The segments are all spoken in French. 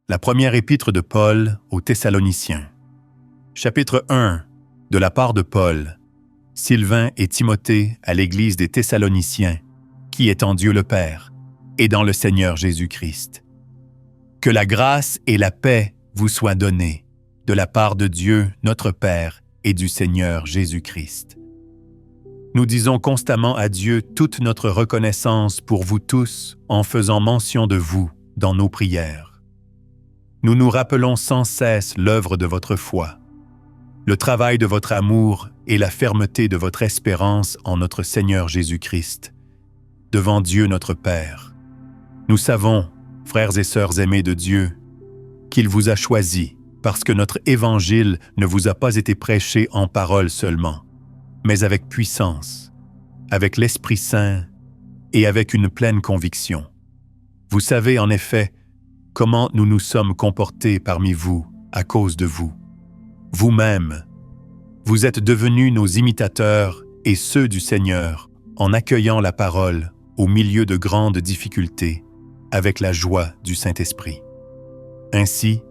La première épître de Paul aux Thessaloniciens. Chapitre 1. De la part de Paul, Sylvain et Timothée à l'Église des Thessaloniciens, qui est en Dieu le Père et dans le Seigneur Jésus-Christ. Que la grâce et la paix vous soient données de la part de Dieu notre Père et du Seigneur Jésus-Christ. Nous disons constamment à Dieu toute notre reconnaissance pour vous tous en faisant mention de vous dans nos prières. Nous nous rappelons sans cesse l'œuvre de votre foi, le travail de votre amour et la fermeté de votre espérance en notre Seigneur Jésus-Christ, devant Dieu notre Père. Nous savons, frères et sœurs aimés de Dieu, qu'il vous a choisis parce que notre évangile ne vous a pas été prêché en parole seulement, mais avec puissance, avec l'Esprit Saint et avec une pleine conviction. Vous savez en effet comment nous nous sommes comportés parmi vous à cause de vous. Vous-même, vous êtes devenus nos imitateurs et ceux du Seigneur en accueillant la parole au milieu de grandes difficultés avec la joie du Saint-Esprit. Ainsi,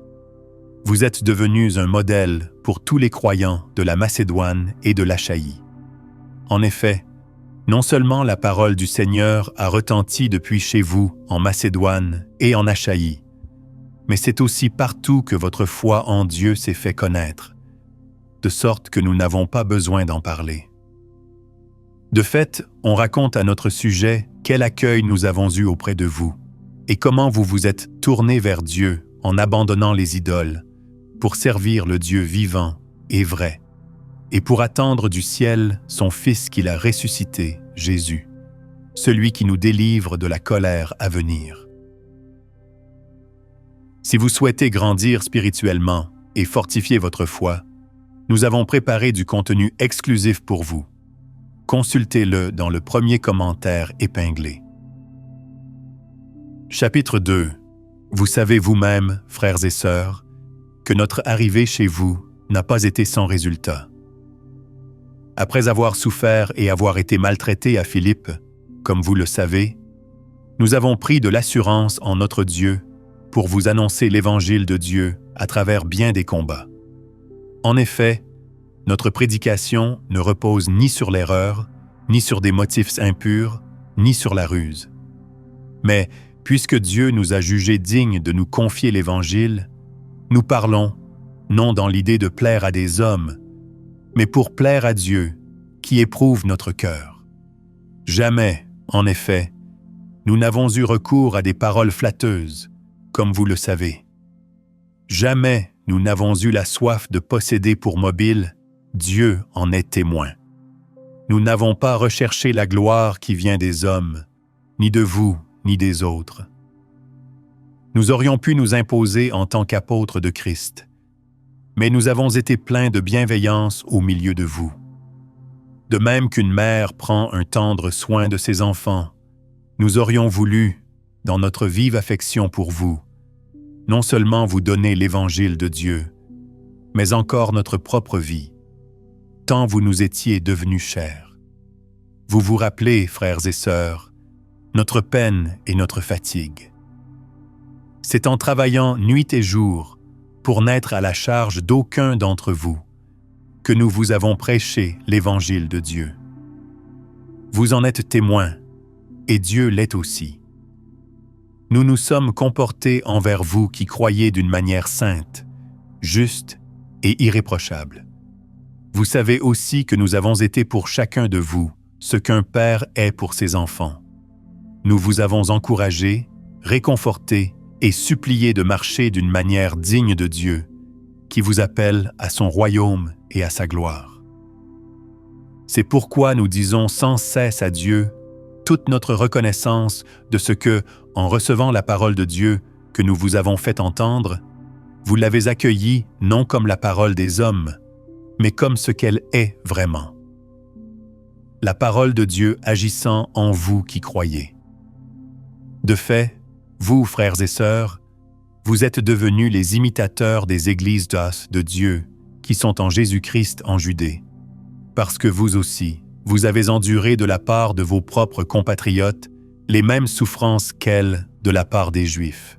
vous êtes devenus un modèle pour tous les croyants de la Macédoine et de l'Achaïe. En effet, non seulement la parole du Seigneur a retenti depuis chez vous en Macédoine et en Achaïe, mais c'est aussi partout que votre foi en Dieu s'est fait connaître, de sorte que nous n'avons pas besoin d'en parler. De fait, on raconte à notre sujet quel accueil nous avons eu auprès de vous, et comment vous vous êtes tournés vers Dieu en abandonnant les idoles, pour servir le Dieu vivant et vrai, et pour attendre du ciel son Fils qu'il a ressuscité, Jésus, celui qui nous délivre de la colère à venir. Si vous souhaitez grandir spirituellement et fortifier votre foi, nous avons préparé du contenu exclusif pour vous. Consultez-le dans le premier commentaire épinglé. Chapitre 2. Vous savez vous-même, frères et sœurs, que notre arrivée chez vous n'a pas été sans résultat. Après avoir souffert et avoir été maltraités à Philippe, comme vous le savez, nous avons pris de l'assurance en notre Dieu pour vous annoncer l'Évangile de Dieu à travers bien des combats. En effet, notre prédication ne repose ni sur l'erreur, ni sur des motifs impurs, ni sur la ruse. Mais, puisque Dieu nous a jugés dignes de nous confier l'Évangile, nous parlons, non dans l'idée de plaire à des hommes, mais pour plaire à Dieu, qui éprouve notre cœur. Jamais, en effet, nous n'avons eu recours à des paroles flatteuses, comme vous le savez. Jamais nous n'avons eu la soif de posséder pour mobile, Dieu en est témoin. Nous n'avons pas recherché la gloire qui vient des hommes, ni de vous, ni des autres. Nous aurions pu nous imposer en tant qu'apôtres de Christ, mais nous avons été pleins de bienveillance au milieu de vous. De même qu'une mère prend un tendre soin de ses enfants, nous aurions voulu, dans notre vive affection pour vous, non seulement vous donner l'Évangile de Dieu, mais encore notre propre vie, tant vous nous étiez devenus chers. Vous vous rappelez, frères et sœurs, notre peine et notre fatigue. C'est en travaillant nuit et jour pour n'être à la charge d'aucun d'entre vous que nous vous avons prêché l'Évangile de Dieu. Vous en êtes témoins, et Dieu l'est aussi. Nous nous sommes comportés envers vous qui croyez d'une manière sainte, juste et irréprochable. Vous savez aussi que nous avons été pour chacun de vous ce qu'un père est pour ses enfants. Nous vous avons encouragé, réconforté et supplié de marcher d'une manière digne de Dieu, qui vous appelle à son royaume et à sa gloire. C'est pourquoi nous disons sans cesse à Dieu toute notre reconnaissance de ce que, en recevant la parole de Dieu que nous vous avons fait entendre, vous l'avez accueillie non comme la parole des hommes, mais comme ce qu'elle est vraiment. La parole de Dieu agissant en vous qui croyez. De fait, vous, frères et sœurs, vous êtes devenus les imitateurs des églises de Dieu qui sont en Jésus-Christ en Judée, parce que vous aussi, vous avez enduré de la part de vos propres compatriotes les mêmes souffrances qu'elles de la part des Juifs.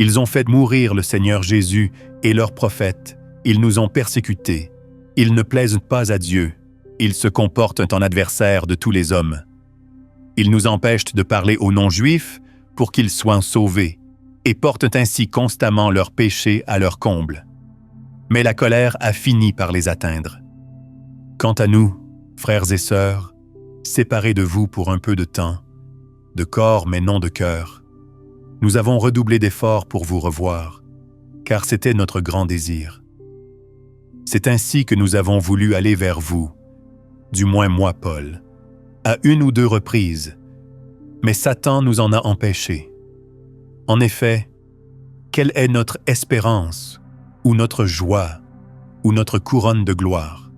Ils ont fait mourir le Seigneur Jésus et leurs prophètes. Ils nous ont persécutés. Ils ne plaisent pas à Dieu. Ils se comportent en adversaires de tous les hommes. Ils nous empêchent de parler aux non-juifs pour qu'ils soient sauvés et portent ainsi constamment leurs péchés à leur comble. Mais la colère a fini par les atteindre. Quant à nous, frères et sœurs, séparés de vous pour un peu de temps, de corps mais non de cœur, nous avons redoublé d'efforts pour vous revoir, car c'était notre grand désir. C'est ainsi que nous avons voulu aller vers vous, du moins moi, Paul, à 1 ou 2 reprises, mais Satan nous en a empêchés. En effet, quelle est notre espérance, ou notre joie, ou notre couronne de gloire?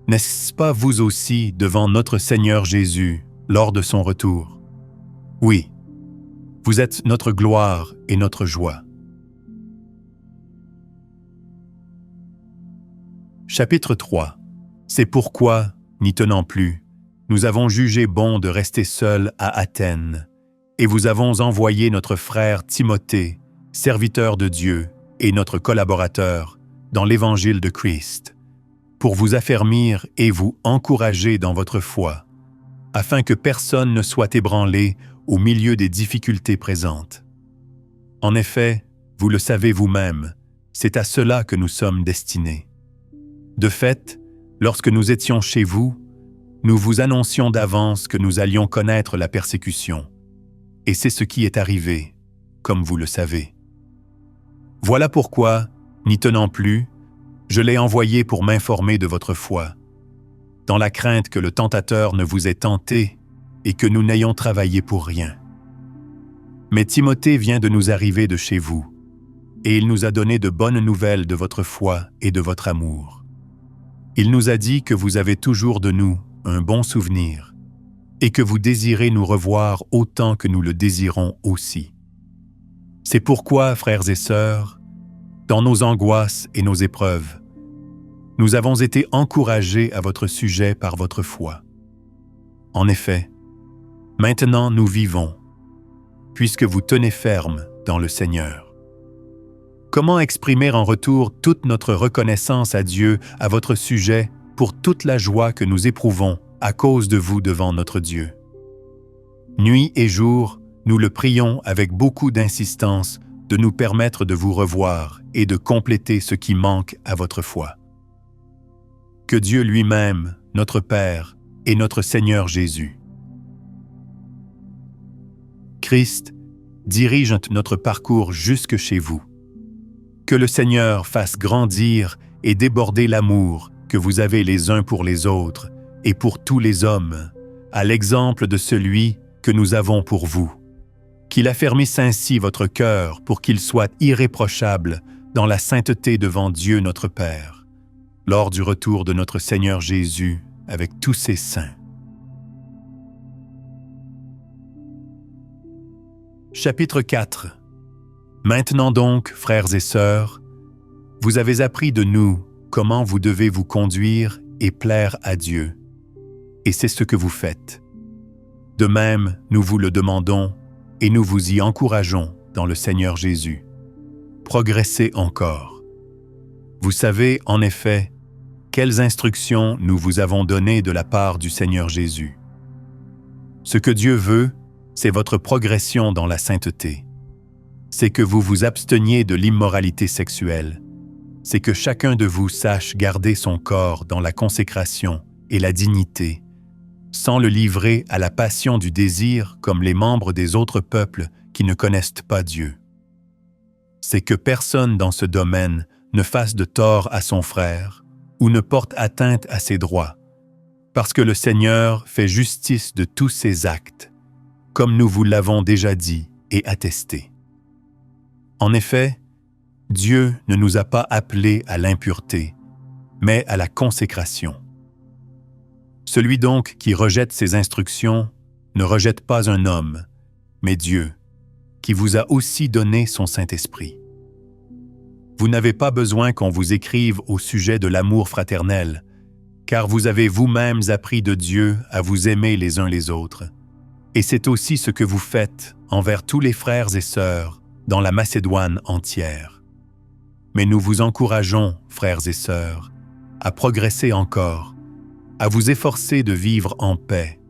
N'est-ce pas vous aussi devant notre Seigneur Jésus lors de son retour? Oui, vous êtes notre gloire et notre joie. Chapitre 3. C'est pourquoi, n'y tenant plus, nous avons jugé bon de rester seuls à Athènes, et vous avons envoyé notre frère Timothée, serviteur de Dieu et notre collaborateur dans l'évangile de Christ, pour vous affermir et vous encourager dans votre foi, afin que personne ne soit ébranlé au milieu des difficultés présentes. En effet, vous le savez vous-même, c'est à cela que nous sommes destinés. De fait, lorsque nous étions chez vous, nous vous annoncions d'avance que nous allions connaître la persécution, et c'est ce qui est arrivé, comme vous le savez. Voilà pourquoi, n'y tenant plus, je l'ai envoyé pour m'informer de votre foi, dans la crainte que le tentateur ne vous ait tenté et que nous n'ayons travaillé pour rien. Mais Timothée vient de nous arriver de chez vous, et il nous a donné de bonnes nouvelles de votre foi et de votre amour. Il nous a dit que vous avez toujours de nous un bon souvenir, et que vous désirez nous revoir autant que nous le désirons aussi. C'est pourquoi, frères et sœurs, dans nos angoisses et nos épreuves, nous avons été encouragés à votre sujet par votre foi. En effet, maintenant nous vivons, puisque vous tenez ferme dans le Seigneur. Comment exprimer en retour toute notre reconnaissance à Dieu à votre sujet pour toute la joie que nous éprouvons à cause de vous devant notre Dieu? Nuit et jour, nous le prions avec beaucoup d'insistance de nous permettre de vous revoir et de compléter ce qui manque à votre foi. Que Dieu lui-même, notre Père et notre Seigneur Jésus, Christ, dirige notre parcours jusque chez vous. Que le Seigneur fasse grandir et déborder l'amour que vous avez les uns pour les autres et pour tous les hommes, à l'exemple de celui que nous avons pour vous. Qu'il affermisse ainsi votre cœur pour qu'il soit irréprochable dans la sainteté devant Dieu notre Père, lors du retour de notre Seigneur Jésus avec tous ses saints. Chapitre 4. Maintenant donc, frères et sœurs, vous avez appris de nous comment vous devez vous conduire et plaire à Dieu, et c'est ce que vous faites. De même, nous vous le demandons et nous vous y encourageons dans le Seigneur Jésus. Progressez encore. Vous savez, en effet, quelles instructions nous vous avons données de la part du Seigneur Jésus. Ce que Dieu veut, c'est votre progression dans la sainteté. C'est que vous vous absteniez de l'immoralité sexuelle. C'est que chacun de vous sache garder son corps dans la consécration et la dignité, sans le livrer à la passion du désir comme les membres des autres peuples qui ne connaissent pas Dieu. C'est que personne dans ce domaine ne fasse de tort à son frère ou ne porte atteinte à ses droits, parce que le Seigneur fait justice de tous ses actes, comme nous vous l'avons déjà dit et attesté. En effet, Dieu ne nous a pas appelés à l'impureté, mais à la consécration. Celui donc qui rejette ses instructions ne rejette pas un homme, mais Dieu, qui vous a aussi donné son Saint-Esprit. Vous n'avez pas besoin qu'on vous écrive au sujet de l'amour fraternel, car vous avez vous-mêmes appris de Dieu à vous aimer les uns les autres. Et c'est aussi ce que vous faites envers tous les frères et sœurs dans la Macédoine entière. Mais nous vous encourageons, frères et sœurs, à progresser encore, à vous efforcer de vivre en paix,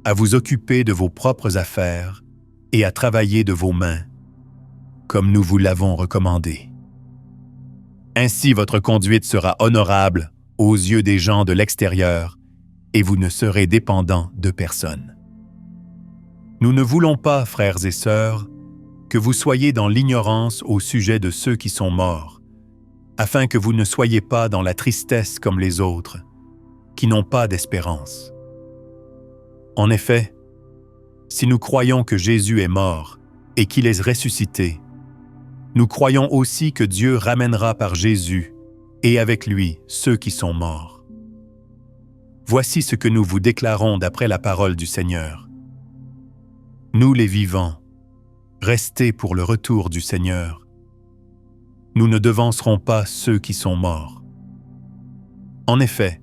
à vous occuper de vos propres affaires et à travailler de vos mains, comme nous vous l'avons recommandé. Ainsi votre conduite sera honorable aux yeux des gens de l'extérieur et vous ne serez dépendants de personne. Nous ne voulons pas, frères et sœurs, que vous soyez dans l'ignorance au sujet de ceux qui sont morts, afin que vous ne soyez pas dans la tristesse comme les autres, qui n'ont pas d'espérance. En effet, si nous croyons que Jésus est mort et qu'il est ressuscité, nous croyons aussi que Dieu ramènera par Jésus et avec lui ceux qui sont morts. Voici ce que nous vous déclarons d'après la parole du Seigneur. Nous les vivants, restez pour le retour du Seigneur. Nous ne devancerons pas ceux qui sont morts. En effet,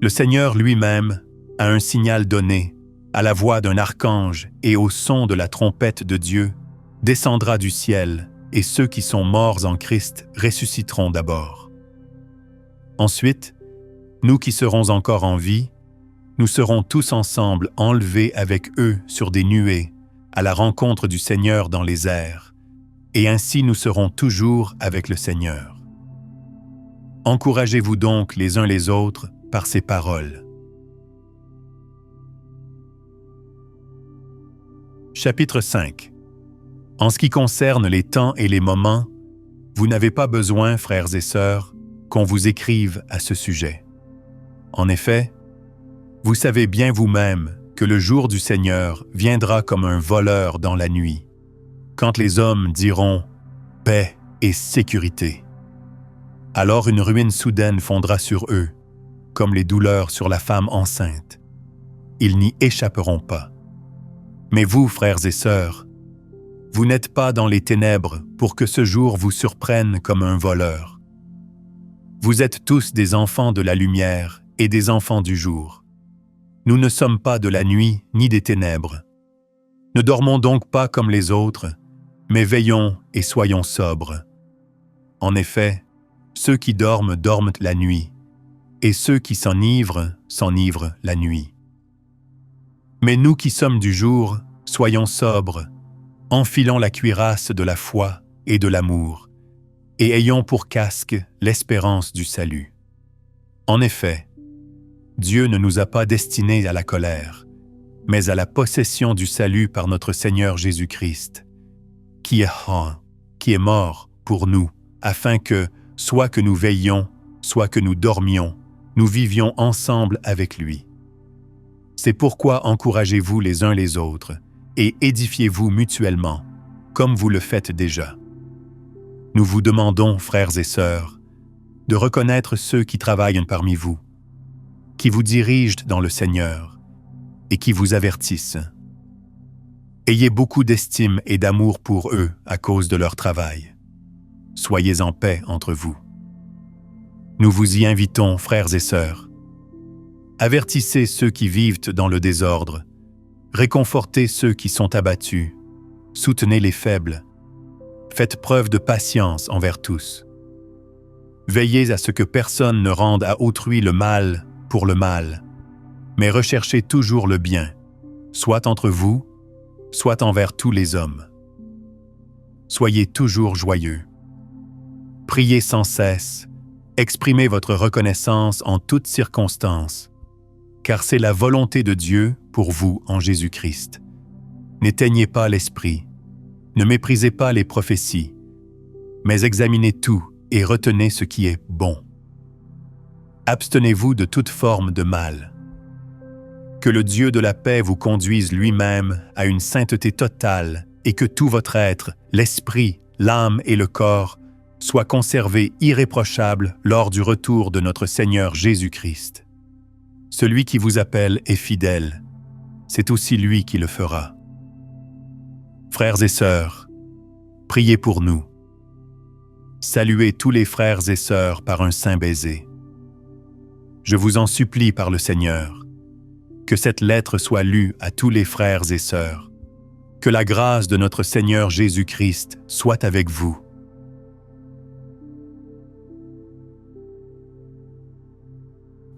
le Seigneur lui-même, à un signal donné, à la voix d'un archange et au son de la trompette de Dieu, descendra du ciel, et ceux qui sont morts en Christ ressusciteront d'abord. Ensuite, nous qui serons encore en vie, nous serons tous ensemble enlevés avec eux sur des nuées, à la rencontre du Seigneur dans les airs, et ainsi nous serons toujours avec le Seigneur. Encouragez-vous donc les uns les autres par ces paroles. Chapitre 5. En ce qui concerne les temps et les moments, vous n'avez pas besoin, frères et sœurs, qu'on vous écrive à ce sujet. En effet, vous savez bien vous-même que le jour du Seigneur viendra comme un voleur dans la nuit, quand les hommes diront « paix et sécurité ». Alors une ruine soudaine fondra sur eux, comme les douleurs sur la femme enceinte. Ils n'y échapperont pas. Mais vous, frères et sœurs, vous n'êtes pas dans les ténèbres pour que ce jour vous surprenne comme un voleur. Vous êtes tous des enfants de la lumière et des enfants du jour. Nous ne sommes pas de la nuit ni des ténèbres. Ne dormons donc pas comme les autres, mais veillons et soyons sobres. En effet, ceux qui dorment dorment la nuit, et ceux qui s'enivrent la nuit. Mais nous qui sommes du jour, soyons sobres, enfilons la cuirasse de la foi et de l'amour, et ayons pour casque l'espérance du salut. En effet, Dieu ne nous a pas destinés à la colère, mais à la possession du salut par notre Seigneur Jésus-Christ, qui est mort pour nous, afin que, soit que nous veillions, soit que nous dormions, nous vivions ensemble avec lui. C'est pourquoi encouragez-vous les uns les autres, et édifiez-vous mutuellement, comme vous le faites déjà. Nous vous demandons, frères et sœurs, de reconnaître ceux qui travaillent parmi vous, qui vous dirigent dans le Seigneur et qui vous avertissent. Ayez beaucoup d'estime et d'amour pour eux à cause de leur travail. Soyez en paix entre vous. Nous vous y invitons, frères et sœurs. Avertissez ceux qui vivent dans le désordre, réconfortez ceux qui sont abattus, soutenez les faibles, faites preuve de patience envers tous. Veillez à ce que personne ne rende à autrui le mal pour le mal, mais recherchez toujours le bien, soit entre vous, soit envers tous les hommes. Soyez toujours joyeux. Priez sans cesse, exprimez votre reconnaissance en toutes circonstances, car c'est la volonté de Dieu pour vous en Jésus-Christ. N'éteignez pas l'esprit, ne méprisez pas les prophéties, mais examinez tout et retenez ce qui est bon. Abstenez-vous de toute forme de mal. Que le Dieu de la paix vous conduise lui-même à une sainteté totale et que tout votre être, l'esprit, l'âme et le corps, soient conservés irréprochables lors du retour de notre Seigneur Jésus-Christ. Celui qui vous appelle est fidèle, c'est aussi lui qui le fera. Frères et sœurs, priez pour nous. Saluez tous les frères et sœurs par un saint baiser. Je vous en supplie par le Seigneur, que cette lettre soit lue à tous les frères et sœurs, Que la grâce de notre Seigneur Jésus-Christ soit avec vous.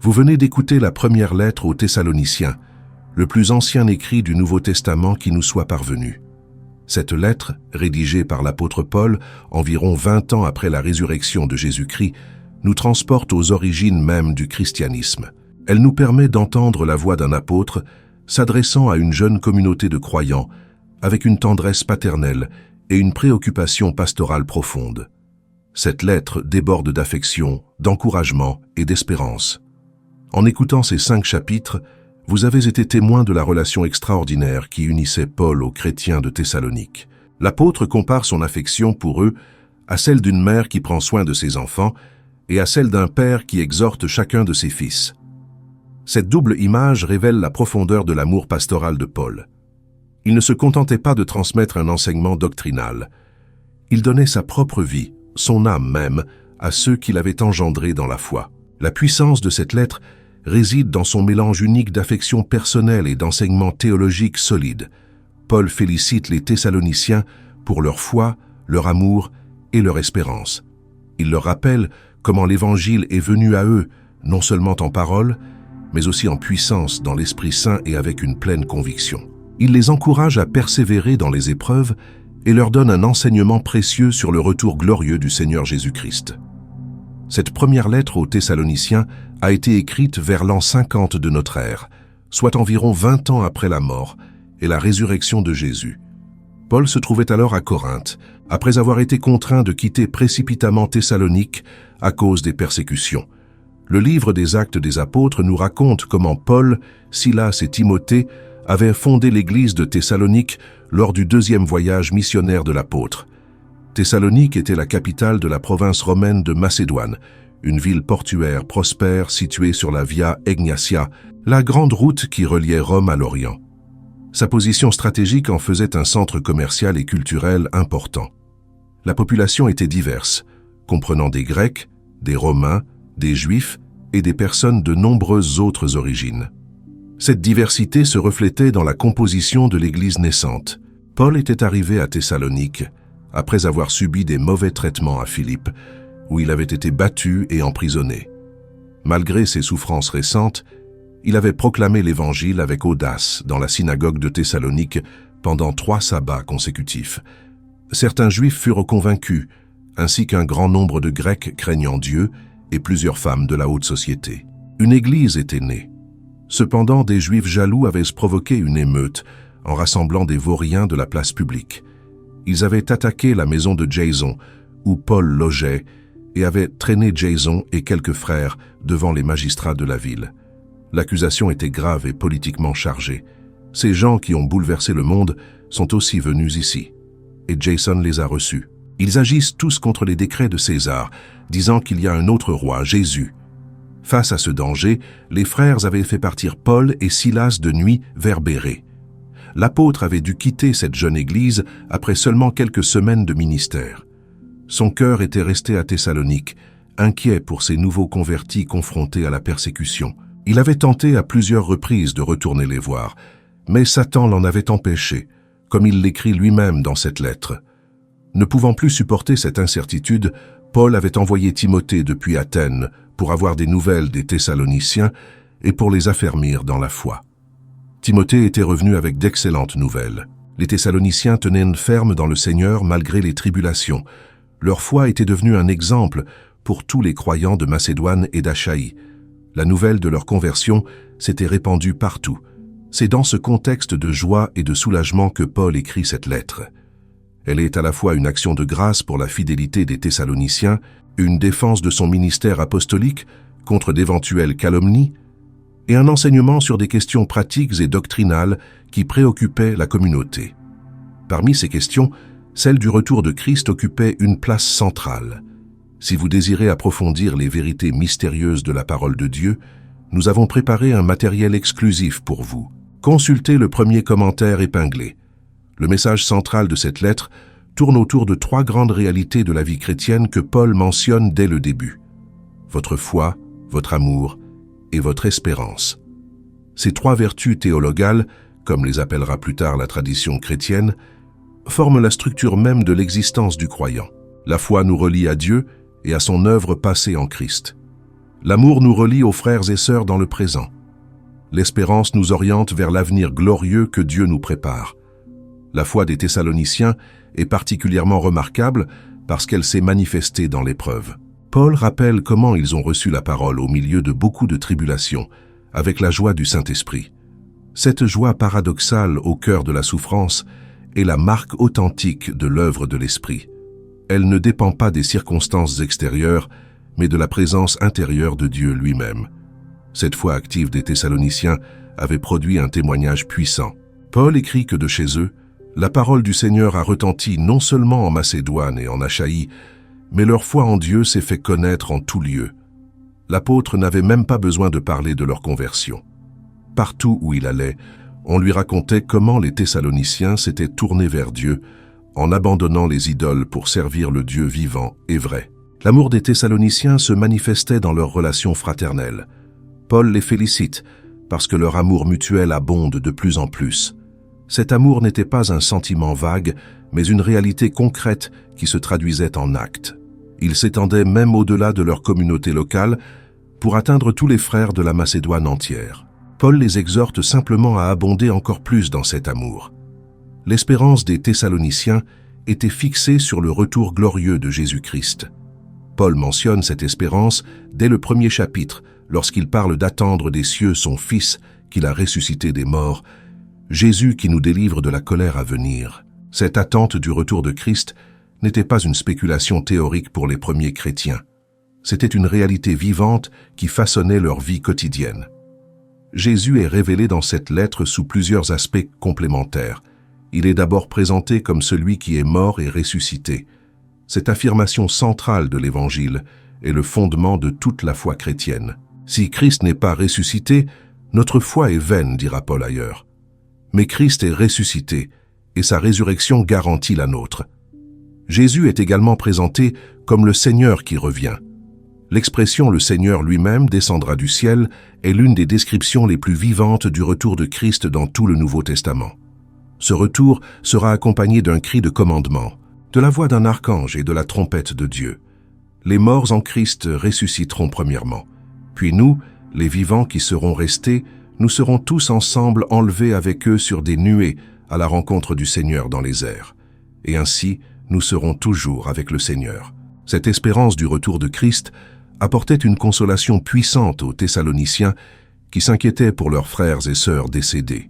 Vous venez d'écouter la première lettre aux Thessaloniciens, le plus ancien écrit du Nouveau Testament qui nous soit parvenu. Cette lettre, rédigée par l'apôtre Paul environ 20 ans après la résurrection de Jésus-Christ, nous transporte aux origines même du christianisme. Elle nous permet d'entendre la voix d'un apôtre s'adressant à une jeune communauté de croyants avec une tendresse paternelle et une préoccupation pastorale profonde. Cette lettre déborde d'affection, d'encouragement et d'espérance. En écoutant ces 5 chapitres, vous avez été témoin de la relation extraordinaire qui unissait Paul aux chrétiens de Thessalonique. L'apôtre compare son affection pour eux à celle d'une mère qui prend soin de ses enfants et à celle d'un père qui exhorte chacun de ses fils. Cette double image révèle la profondeur de l'amour pastoral de Paul. Il ne se contentait pas de transmettre un enseignement doctrinal. Il donnait sa propre vie, son âme même, à ceux qui l'avaient engendré dans la foi. La puissance de cette lettre réside dans son mélange unique d'affection personnelle et d'enseignements théologiques solides. Paul félicite les Thessaloniciens pour leur foi, leur amour et leur espérance. Il leur rappelle comment l'Évangile est venu à eux, non seulement en parole, mais aussi en puissance dans l'Esprit Saint et avec une pleine conviction. Il les encourage à persévérer dans les épreuves et leur donne un enseignement précieux sur le retour glorieux du Seigneur Jésus-Christ. Cette première lettre aux Thessaloniciens a été écrite vers l'an 50 de notre ère, soit environ 20 ans après la mort et la résurrection de Jésus. Paul se trouvait alors à Corinthe, après avoir été contraint de quitter précipitamment Thessalonique à cause des persécutions. Le livre des Actes des Apôtres nous raconte comment Paul, Silas et Timothée avaient fondé l'église de Thessalonique lors du 2e voyage missionnaire de l'apôtre. Thessalonique était la capitale de la province romaine de Macédoine, une ville portuaire prospère située sur la Via Egnatia, la grande route qui reliait Rome à l'Orient. Sa position stratégique en faisait un centre commercial et culturel important. La population était diverse, comprenant des Grecs, des Romains, des Juifs et des personnes de nombreuses autres origines. Cette diversité se reflétait dans la composition de l'église naissante. Paul était arrivé à Thessalonique après avoir subi des mauvais traitements à Philippe, où il avait été battu et emprisonné. Malgré ses souffrances récentes, il avait proclamé l'Évangile avec audace dans la synagogue de Thessalonique pendant 3 sabbats consécutifs. Certains Juifs furent convaincus, ainsi qu'un grand nombre de Grecs craignant Dieu et plusieurs femmes de la haute société. Une église était née. Cependant, des Juifs jaloux avaient provoqué une émeute en rassemblant des vauriens de la place publique. Ils avaient attaqué la maison de Jason, où Paul logeait, et avaient traîné Jason et quelques frères devant les magistrats de la ville. L'accusation était grave et politiquement chargée. Ces gens qui ont bouleversé le monde sont aussi venus ici, et Jason les a reçus. Ils agissent tous contre les décrets de César, disant qu'il y a un autre roi, Jésus. Face à ce danger, les frères avaient fait partir Paul et Silas de nuit vers Bérée. L'apôtre avait dû quitter cette jeune église après seulement quelques semaines de ministère. Son cœur était resté à Thessalonique, inquiet pour ces nouveaux convertis confrontés à la persécution. Il avait tenté à plusieurs reprises de retourner les voir, mais Satan l'en avait empêché, comme il l'écrit lui-même dans cette lettre. Ne pouvant plus supporter cette incertitude, Paul avait envoyé Timothée depuis Athènes pour avoir des nouvelles des Thessaloniciens et pour les affermir dans la foi. Timothée était revenu avec d'excellentes nouvelles. Les Thessaloniciens tenaient ferme dans le Seigneur malgré les tribulations. Leur foi était devenue un exemple pour tous les croyants de Macédoine et d'Achaïe. La nouvelle de leur conversion s'était répandue partout. C'est dans ce contexte de joie et de soulagement que Paul écrit cette lettre. Elle est à la fois une action de grâce pour la fidélité des Thessaloniciens, une défense de son ministère apostolique contre d'éventuelles calomnies, et un enseignement sur des questions pratiques et doctrinales qui préoccupaient la communauté. Parmi ces questions, celle du retour de Christ occupait une place centrale. Si vous désirez approfondir les vérités mystérieuses de la parole de Dieu, nous avons préparé un matériel exclusif pour vous. Consultez le premier commentaire épinglé. Le message central de cette lettre tourne autour de 3 grandes réalités de la vie chrétienne que Paul mentionne dès le début. Votre foi, votre amour et votre espérance. Ces 3 vertus théologales comme les appellera plus tard la tradition chrétienne, forment la structure même de l'existence du croyant. La foi nous relie à Dieu et à son œuvre passée en Christ. L'amour nous relie aux frères et sœurs dans le présent. L'espérance nous oriente vers l'avenir glorieux que Dieu nous prépare. La foi des Thessaloniciens est particulièrement remarquable parce qu'elle s'est manifestée dans l'épreuve. Paul rappelle comment ils ont reçu la parole au milieu de beaucoup de tribulations, avec la joie du Saint-Esprit. Cette joie paradoxale au cœur de la souffrance est la marque authentique de l'œuvre de l'Esprit. Elle ne dépend pas des circonstances extérieures, mais de la présence intérieure de Dieu lui-même. Cette foi active des Thessaloniciens avait produit un témoignage puissant. Paul écrit que de chez eux, la parole du Seigneur a retenti non seulement en Macédoine et en Achaïe, mais leur foi en Dieu s'est fait connaître en tout lieu. L'apôtre n'avait même pas besoin de parler de leur conversion. Partout où il allait, on lui racontait comment les Thessaloniciens s'étaient tournés vers Dieu en abandonnant les idoles pour servir le Dieu vivant et vrai. L'amour des Thessaloniciens se manifestait dans leurs relations fraternelles. Paul les félicite parce que leur amour mutuel abonde de plus en plus. Cet amour n'était pas un sentiment vague, mais une réalité concrète qui se traduisait en actes. Il s'étendait même au-delà de leur communauté locale pour atteindre tous les frères de la Macédoine entière. Paul les exhorte simplement à abonder encore plus dans cet amour. L'espérance des Thessaloniciens était fixée sur le retour glorieux de Jésus-Christ. Paul mentionne cette espérance dès le premier chapitre, lorsqu'il parle d'attendre des cieux son Fils qu'il a ressuscité des morts, Jésus qui nous délivre de la colère à venir. Cette attente du retour de Christ n'était pas une spéculation théorique pour les premiers chrétiens. C'était une réalité vivante qui façonnait leur vie quotidienne. Jésus est révélé dans cette lettre sous plusieurs aspects complémentaires. Il est d'abord présenté comme celui qui est mort et ressuscité. Cette affirmation centrale de l'Évangile est le fondement de toute la foi chrétienne. Si Christ n'est pas ressuscité, notre foi est vaine, dira Paul ailleurs. Mais Christ est ressuscité, et sa résurrection garantit la nôtre. Jésus est également présenté comme le Seigneur qui revient. L'expression « le Seigneur lui-même descendra du ciel » est l'une des descriptions les plus vivantes du retour de Christ dans tout le Nouveau Testament. Ce retour sera accompagné d'un cri de commandement, de la voix d'un archange et de la trompette de Dieu. Les morts en Christ ressusciteront premièrement. Puis nous, les vivants qui seront restés, nous serons tous ensemble enlevés avec eux sur des nuées à la rencontre du Seigneur dans les airs. Et ainsi, nous serons toujours avec le Seigneur. Cette espérance du retour de Christ apportait une consolation puissante aux Thessaloniciens qui s'inquiétaient pour leurs frères et sœurs décédés.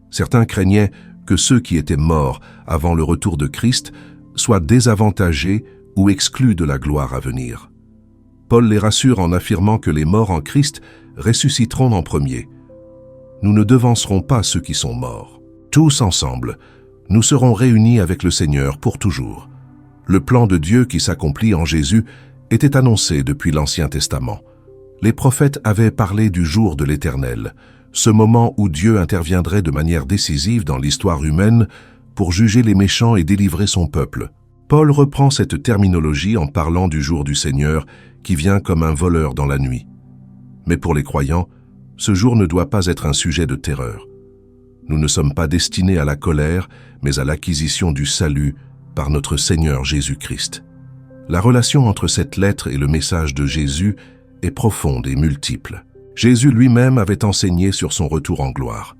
Certains craignaient que ceux qui étaient morts avant le retour de Christ soient désavantagés ou exclus de la gloire à venir. Paul les rassure en affirmant que les morts en Christ ressusciteront en premier. Nous ne devancerons pas ceux qui sont morts. Tous ensemble, nous serons réunis avec le Seigneur pour toujours. Le plan de Dieu qui s'accomplit en Jésus était annoncé depuis l'Ancien Testament. Les prophètes avaient parlé du jour de l'Éternel, ce moment où Dieu interviendrait de manière décisive dans l'histoire humaine pour juger les méchants et délivrer son peuple. Paul reprend cette terminologie en parlant du jour du Seigneur qui vient comme un voleur dans la nuit. Mais pour les croyants, ce jour ne doit pas être un sujet de terreur. Nous ne sommes pas destinés à la colère, mais à l'acquisition du salut par notre Seigneur Jésus-Christ. La relation entre cette lettre et le message de Jésus est profonde et multiple. Jésus lui-même avait enseigné sur son retour en gloire.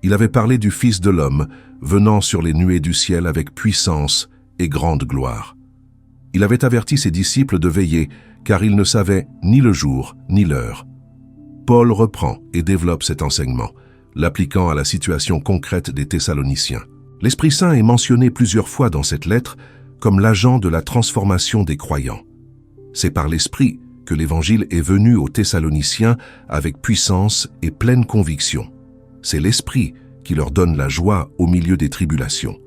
Il avait parlé du Fils de l'homme venant sur les nuées du ciel avec puissance et grande gloire. Il avait averti ses disciples de veiller, car ils ne savaient ni le jour ni l'heure. Paul reprend et développe cet enseignement, l'appliquant à la situation concrète des Thessaloniciens. L'Esprit Saint est mentionné plusieurs fois dans cette lettre comme l'agent de la transformation des croyants. C'est par l'Esprit que l'Évangile est venu aux Thessaloniciens avec puissance et pleine conviction. C'est l'Esprit qui leur donne la joie au milieu des tribulations.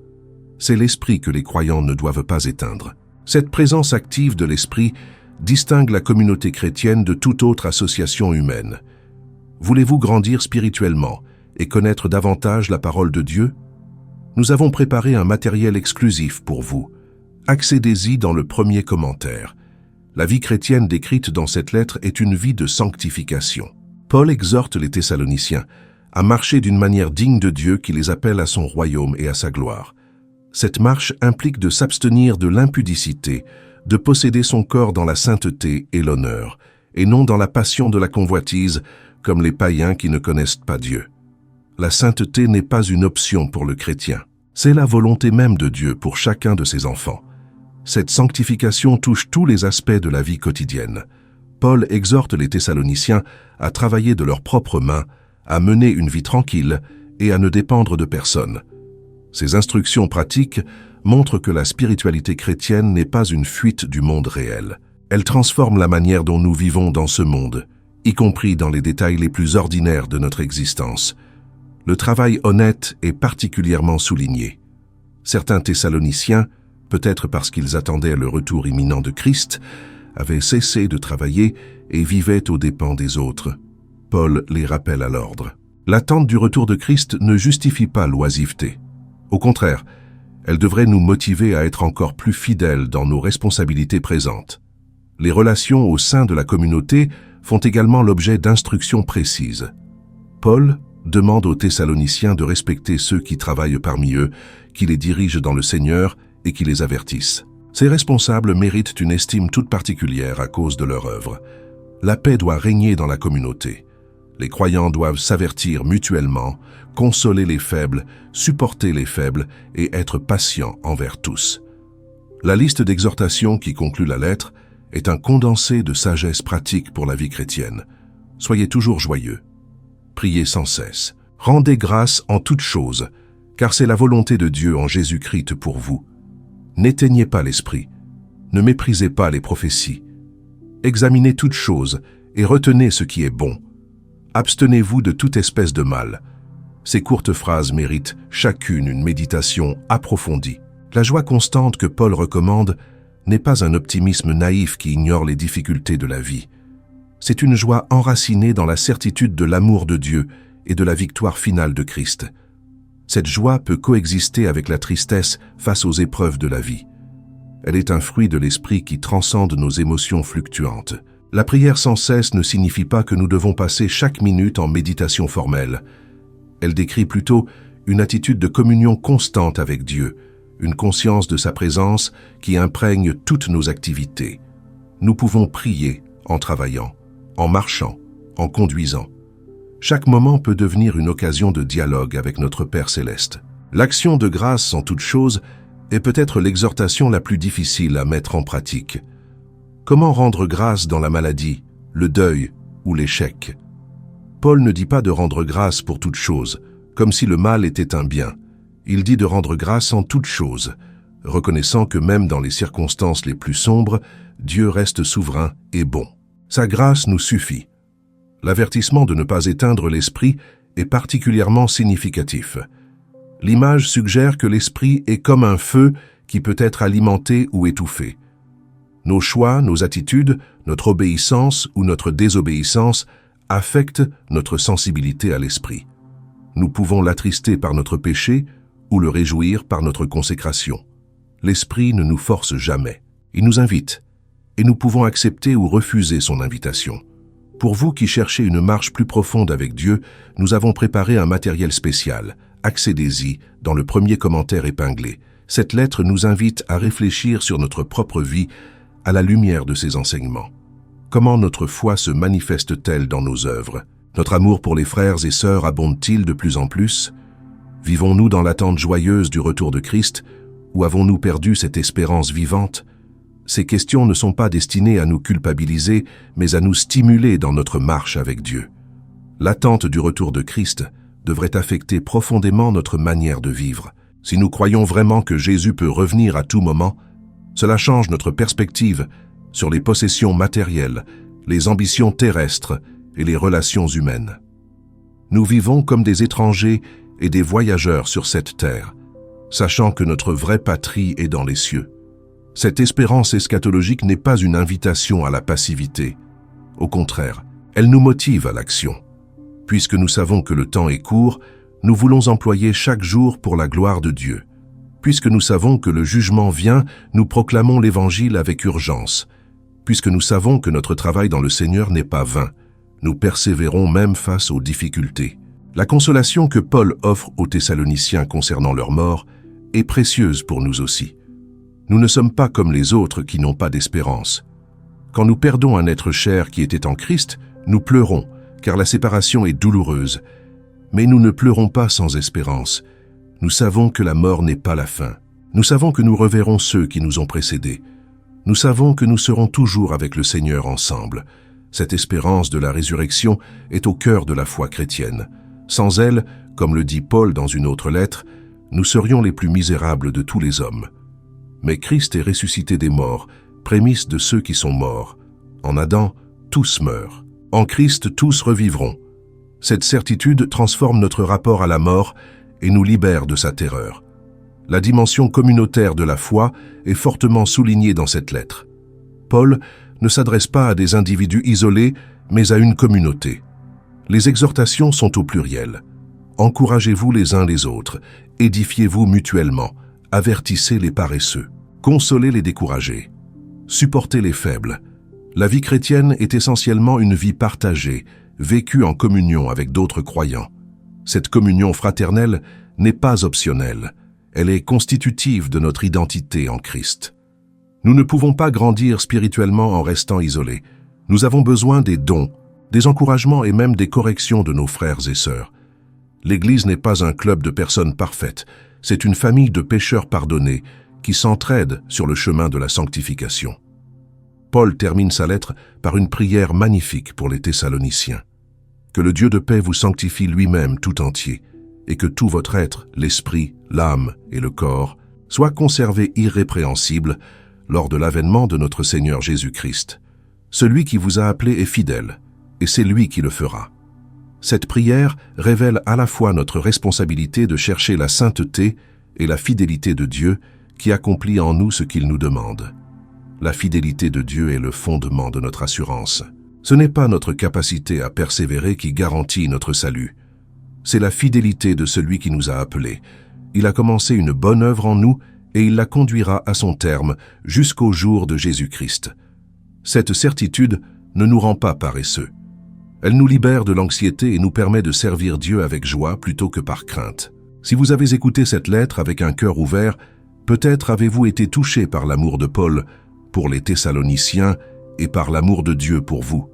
C'est l'Esprit que les croyants ne doivent pas éteindre. Cette présence active de l'Esprit distingue la communauté chrétienne de toute autre association humaine. Voulez-vous grandir spirituellement et connaître davantage la parole de Dieu? Nous avons préparé un matériel exclusif pour vous. Accédez-y dans le premier commentaire. La vie chrétienne décrite dans cette lettre est une vie de sanctification. Paul exhorte les Thessaloniciens à marcher d'une manière digne de Dieu qui les appelle à son royaume et à sa gloire. Cette marche implique de s'abstenir de l'impudicité, de posséder son corps dans la sainteté et l'honneur, et non dans la passion de la convoitise, comme les païens qui ne connaissent pas Dieu. La sainteté n'est pas une option pour le chrétien. C'est la volonté même de Dieu pour chacun de ses enfants. Cette sanctification touche tous les aspects de la vie quotidienne. Paul exhorte les Thessaloniciens à travailler de leurs propres mains, à mener une vie tranquille et à ne dépendre de personne. Ces instructions pratiques montrent que la spiritualité chrétienne n'est pas une fuite du monde réel. Elle transforme la manière dont nous vivons dans ce monde, y compris dans les détails les plus ordinaires de notre existence. Le travail honnête est particulièrement souligné. Certains Thessaloniciens, peut-être parce qu'ils attendaient le retour imminent de Christ, avaient cessé de travailler et vivaient aux dépens des autres. Paul les rappelle à l'ordre. L'attente du retour de Christ ne justifie pas l'oisiveté. Au contraire, elle devrait nous motiver à être encore plus fidèles dans nos responsabilités présentes. Les relations au sein de la communauté font également l'objet d'instructions précises. Paul demande aux Thessaloniciens de respecter ceux qui travaillent parmi eux, qui les dirigent dans le Seigneur et qui les avertissent. Ces responsables méritent une estime toute particulière à cause de leur œuvre. La paix doit régner dans la communauté. Les croyants doivent s'avertir mutuellement, consoler les faibles, supporter les faibles et être patients envers tous. La liste d'exhortations qui conclut la lettre est un condensé de sagesse pratique pour la vie chrétienne. Soyez toujours joyeux. Priez sans cesse. Rendez grâce en toutes choses, car c'est la volonté de Dieu en Jésus-Christ pour vous. N'éteignez pas l'esprit. Ne méprisez pas les prophéties. Examinez toutes choses et retenez ce qui est bon. Abstenez-vous de toute espèce de mal. Ces courtes phrases méritent chacune une méditation approfondie. La joie constante que Paul recommande n'est pas un optimisme naïf qui ignore les difficultés de la vie. C'est une joie enracinée dans la certitude de l'amour de Dieu et de la victoire finale de Christ. Cette joie peut coexister avec la tristesse face aux épreuves de la vie. Elle est un fruit de l'esprit qui transcende nos émotions fluctuantes. La prière sans cesse ne signifie pas que nous devons passer chaque minute en méditation formelle. Elle décrit plutôt une attitude de communion constante avec Dieu, une conscience de sa présence qui imprègne toutes nos activités. Nous pouvons prier en travaillant, en marchant, en conduisant. Chaque moment peut devenir une occasion de dialogue avec notre Père céleste. L'action de grâce en toute chose est peut-être l'exhortation la plus difficile à mettre en pratique. Comment rendre grâce dans la maladie, le deuil ou l'échec? Paul ne dit pas de rendre grâce pour toute chose, comme si le mal était un bien. Il dit de rendre grâce en toute chose, reconnaissant que même dans les circonstances les plus sombres, Dieu reste souverain et bon. Sa grâce nous suffit. L'avertissement de ne pas éteindre l'esprit est particulièrement significatif. L'image suggère que l'esprit est comme un feu qui peut être alimenté ou étouffé. Nos choix, nos attitudes, notre obéissance ou notre désobéissance affectent notre sensibilité à l'esprit. Nous pouvons l'attrister par notre péché ou le réjouir par notre consécration. L'esprit ne nous force jamais. Il nous invite, et nous pouvons accepter ou refuser son invitation. Pour vous qui cherchez une marche plus profonde avec Dieu, nous avons préparé un matériel spécial. Accédez-y dans le premier commentaire épinglé. Cette lettre nous invite à réfléchir sur notre propre vie à la lumière de ces enseignements. Comment notre foi se manifeste-t-elle dans nos œuvres? Notre amour pour les frères et sœurs abonde-t-il de plus en plus? Vivons-nous dans l'attente joyeuse du retour de Christ, ou avons-nous perdu cette espérance vivante? Ces questions ne sont pas destinées à nous culpabiliser, mais à nous stimuler dans notre marche avec Dieu. L'attente du retour de Christ devrait affecter profondément notre manière de vivre. Si nous croyons vraiment que Jésus peut revenir à tout moment, cela change notre perspective sur les possessions matérielles, les ambitions terrestres et les relations humaines. Nous vivons comme des étrangers et des voyageurs sur cette terre, sachant que notre vraie patrie est dans les cieux. Cette espérance eschatologique n'est pas une invitation à la passivité. Au contraire, elle nous motive à l'action. Puisque nous savons que le temps est court, nous voulons employer chaque jour pour la gloire de Dieu. Puisque nous savons que le jugement vient, nous proclamons l'Évangile avec urgence. Puisque nous savons que notre travail dans le Seigneur n'est pas vain, nous persévérons même face aux difficultés. La consolation que Paul offre aux Thessaloniciens concernant leur mort est précieuse pour nous aussi. Nous ne sommes pas comme les autres qui n'ont pas d'espérance. Quand nous perdons un être cher qui était en Christ, nous pleurons, car la séparation est douloureuse. Mais nous ne pleurons pas sans espérance. Nous savons que la mort n'est pas la fin. Nous savons que nous reverrons ceux qui nous ont précédés. Nous savons que nous serons toujours avec le Seigneur ensemble. Cette espérance de la résurrection est au cœur de la foi chrétienne. Sans elle, comme le dit Paul dans une autre lettre, nous serions les plus misérables de tous les hommes. Mais Christ est ressuscité des morts, prémisse de ceux qui sont morts. En Adam, tous meurent. En Christ, tous revivront. Cette certitude transforme notre rapport à la mort et nous libère de sa terreur. La dimension communautaire de la foi est fortement soulignée dans cette lettre. Paul ne s'adresse pas à des individus isolés, mais à une communauté. Les exhortations sont au pluriel. Encouragez-vous les uns les autres, édifiez-vous mutuellement, avertissez les paresseux, consolez les découragés, supportez les faibles. La vie chrétienne est essentiellement une vie partagée, vécue en communion avec d'autres croyants. Cette communion fraternelle n'est pas optionnelle, elle est constitutive de notre identité en Christ. Nous ne pouvons pas grandir spirituellement en restant isolés. Nous avons besoin des dons, des encouragements et même des corrections de nos frères et sœurs. L'Église n'est pas un club de personnes parfaites, c'est une famille de pécheurs pardonnés qui s'entraident sur le chemin de la sanctification. Paul termine sa lettre par une prière magnifique pour les Thessaloniciens. Que le Dieu de paix vous sanctifie lui-même tout entier, et que tout votre être, l'esprit, l'âme et le corps, soient conservés irrépréhensibles lors de l'avènement de notre Seigneur Jésus-Christ. Celui qui vous a appelé est fidèle, et c'est lui qui le fera. Cette prière révèle à la fois notre responsabilité de chercher la sainteté et la fidélité de Dieu qui accomplit en nous ce qu'il nous demande. La fidélité de Dieu est le fondement de notre assurance. Ce n'est pas notre capacité à persévérer qui garantit notre salut. C'est la fidélité de celui qui nous a appelés. Il a commencé une bonne œuvre en nous et il la conduira à son terme jusqu'au jour de Jésus-Christ. Cette certitude ne nous rend pas paresseux. Elle nous libère de l'anxiété et nous permet de servir Dieu avec joie plutôt que par crainte. Si vous avez écouté cette lettre avec un cœur ouvert, peut-être avez-vous été touché par l'amour de Paul pour les Thessaloniciens et par l'amour de Dieu pour vous.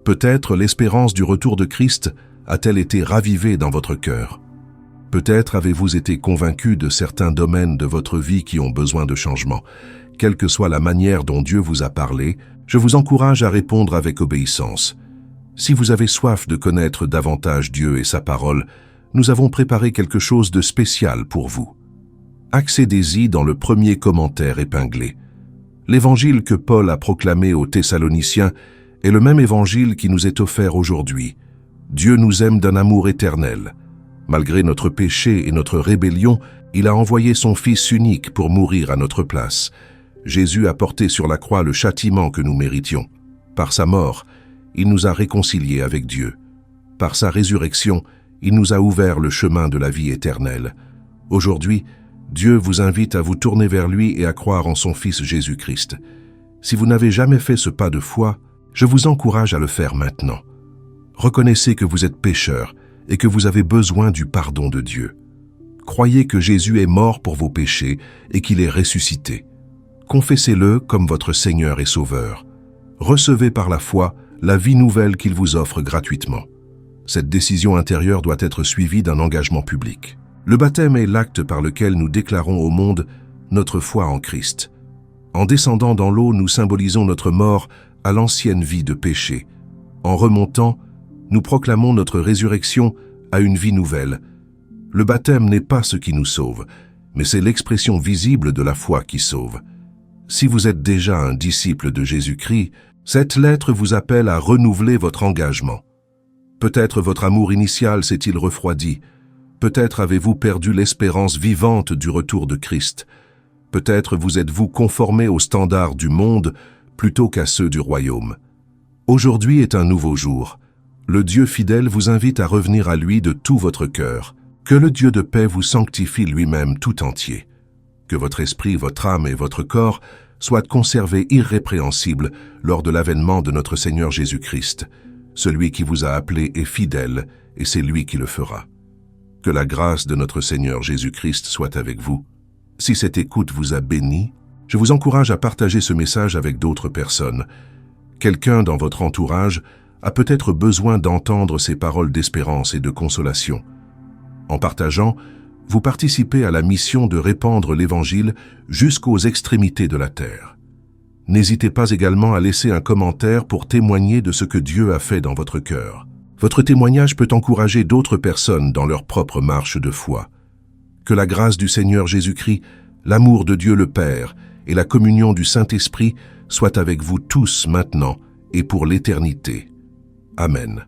Peut-être l'espérance du retour de Christ a-t-elle été ravivée dans votre cœur. Peut-être avez-vous été convaincu de certains domaines de votre vie qui ont besoin de changement. Quelle que soit la manière dont Dieu vous a parlé, je vous encourage à répondre avec obéissance. Si vous avez soif de connaître davantage Dieu et sa parole, nous avons préparé quelque chose de spécial pour vous. Accédez-y dans le premier commentaire épinglé. L'évangile que Paul a proclamé aux Thessaloniciens est le même évangile qui nous est offert aujourd'hui. Dieu nous aime d'un amour éternel. Malgré notre péché et notre rébellion, il a envoyé son Fils unique pour mourir à notre place. Jésus a porté sur la croix le châtiment que nous méritions. Par sa mort, il nous a réconciliés avec Dieu. Par sa résurrection, il nous a ouvert le chemin de la vie éternelle. Aujourd'hui, Dieu vous invite à vous tourner vers lui et à croire en son Fils Jésus-Christ. Si vous n'avez jamais fait ce pas de foi, je vous encourage à le faire maintenant. Reconnaissez que vous êtes pécheur et que vous avez besoin du pardon de Dieu. Croyez que Jésus est mort pour vos péchés et qu'il est ressuscité. Confessez-le comme votre Seigneur et Sauveur. Recevez par la foi la vie nouvelle qu'il vous offre gratuitement. Cette décision intérieure doit être suivie d'un engagement public. Le baptême est l'acte par lequel nous déclarons au monde notre foi en Christ. En descendant dans l'eau, nous symbolisons notre mort à l'ancienne vie de péché. En remontant, nous proclamons notre résurrection à une vie nouvelle. Le baptême n'est pas ce qui nous sauve, mais c'est l'expression visible de la foi qui sauve. Si vous êtes déjà un disciple de Jésus-Christ, cette lettre vous appelle à renouveler votre engagement. Peut-être votre amour initial s'est-il refroidi. Peut-être avez-vous perdu l'espérance vivante du retour de Christ. Peut-être vous êtes-vous conformé aux standards du monde plutôt qu'à ceux du royaume. Aujourd'hui est un nouveau jour. Le Dieu fidèle vous invite à revenir à lui de tout votre cœur. Que le Dieu de paix vous sanctifie lui-même tout entier. Que votre esprit, votre âme et votre corps soient conservés irrépréhensibles lors de l'avènement de notre Seigneur Jésus-Christ. Celui qui vous a appelé est fidèle et c'est lui qui le fera. Que la grâce de notre Seigneur Jésus-Christ soit avec vous. Si cette écoute vous a béni, je vous encourage à partager ce message avec d'autres personnes. Quelqu'un dans votre entourage a peut-être besoin d'entendre ces paroles d'espérance et de consolation. En partageant, vous participez à la mission de répandre l'Évangile jusqu'aux extrémités de la terre. N'hésitez pas également à laisser un commentaire pour témoigner de ce que Dieu a fait dans votre cœur. Votre témoignage peut encourager d'autres personnes dans leur propre marche de foi. Que la grâce du Seigneur Jésus-Christ, l'amour de Dieu le Père et la communion du Saint-Esprit soient avec vous tous maintenant et pour l'éternité. Amen.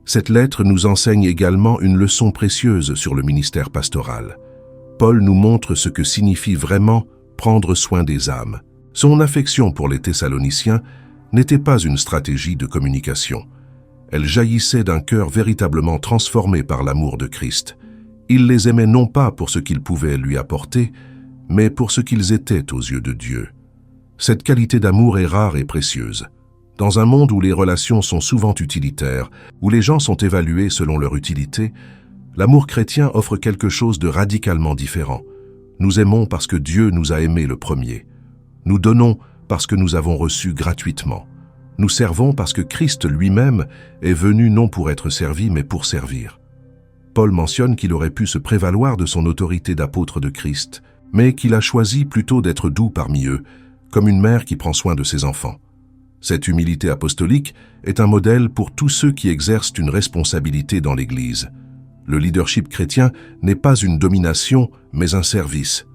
Cette lettre nous enseigne également une leçon précieuse sur le ministère pastoral. Paul nous montre ce que signifie vraiment prendre soin des âmes. Son affection pour les Thessaloniciens n'était pas une stratégie de communication. Elle jaillissait d'un cœur véritablement transformé par l'amour de Christ. Il les aimait non pas pour ce qu'ils pouvaient lui apporter, mais pour ce qu'ils étaient aux yeux de Dieu. Cette qualité d'amour est rare et précieuse. Dans un monde où les relations sont souvent utilitaires, où les gens sont évalués selon leur utilité, l'amour chrétien offre quelque chose de radicalement différent. Nous aimons parce que Dieu nous a aimés le premier. Nous donnons parce que nous avons reçu gratuitement. Nous servons parce que Christ lui-même est venu non pour être servi, mais pour servir. Paul mentionne qu'il aurait pu se prévaloir de son autorité d'apôtre de Christ, mais qu'il a choisi plutôt d'être doux parmi eux, comme une mère qui prend soin de ses enfants. Cette humilité apostolique est un modèle pour tous ceux qui exercent une responsabilité dans l'Église. Le leadership chrétien n'est pas une domination, mais un service.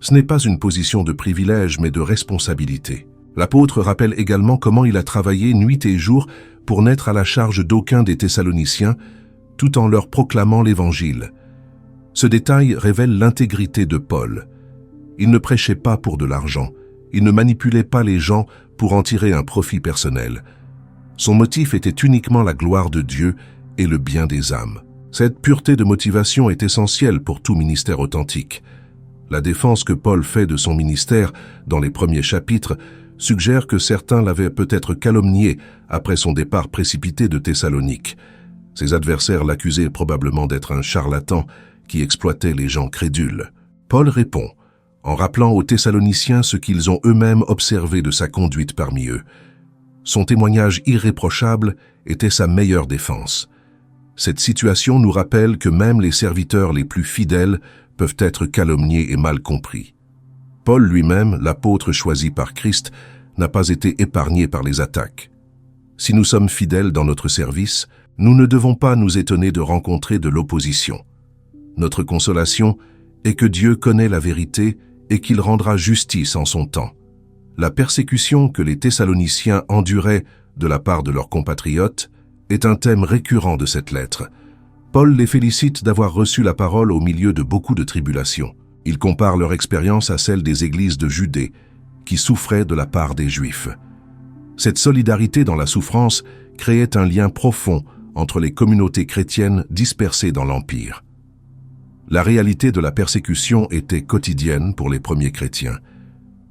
Ce n'est pas une position de privilège, mais de responsabilité. L'apôtre rappelle également comment il a travaillé nuit et jour pour n'être à la charge d'aucun des Thessaloniciens, tout en leur proclamant l'Évangile. Ce détail révèle l'intégrité de Paul. Il ne prêchait pas pour de l'argent, il ne manipulait pas les gens pour en tirer un profit personnel. Son motif était uniquement la gloire de Dieu et le bien des âmes. Cette pureté de motivation est essentielle pour tout ministère authentique. La défense que Paul fait de son ministère dans les premiers chapitres suggère que certains l'avaient peut-être calomnié après son départ précipité de Thessalonique. Ses adversaires l'accusaient probablement d'être un charlatan qui exploitait les gens crédules. Paul répond, en rappelant aux Thessaloniciens ce qu'ils ont eux-mêmes observé de sa conduite parmi eux. Son témoignage irréprochable était sa meilleure défense. Cette situation nous rappelle que même les serviteurs les plus fidèles peuvent être calomniés et mal compris. Paul lui-même, l'apôtre choisi par Christ, n'a pas été épargné par les attaques. Si nous sommes fidèles dans notre service, nous ne devons pas nous étonner de rencontrer de l'opposition. Notre consolation est que Dieu connaît la vérité et qu'il rendra justice en son temps. La persécution que les Thessaloniciens enduraient de la part de leurs compatriotes est un thème récurrent de cette lettre. Paul les félicite d'avoir reçu la parole au milieu de beaucoup de tribulations. Il compare leur expérience à celle des églises de Judée, qui souffraient de la part des Juifs. Cette solidarité dans la souffrance créait un lien profond entre les communautés chrétiennes dispersées dans l'Empire. La réalité de la persécution était quotidienne pour les premiers chrétiens.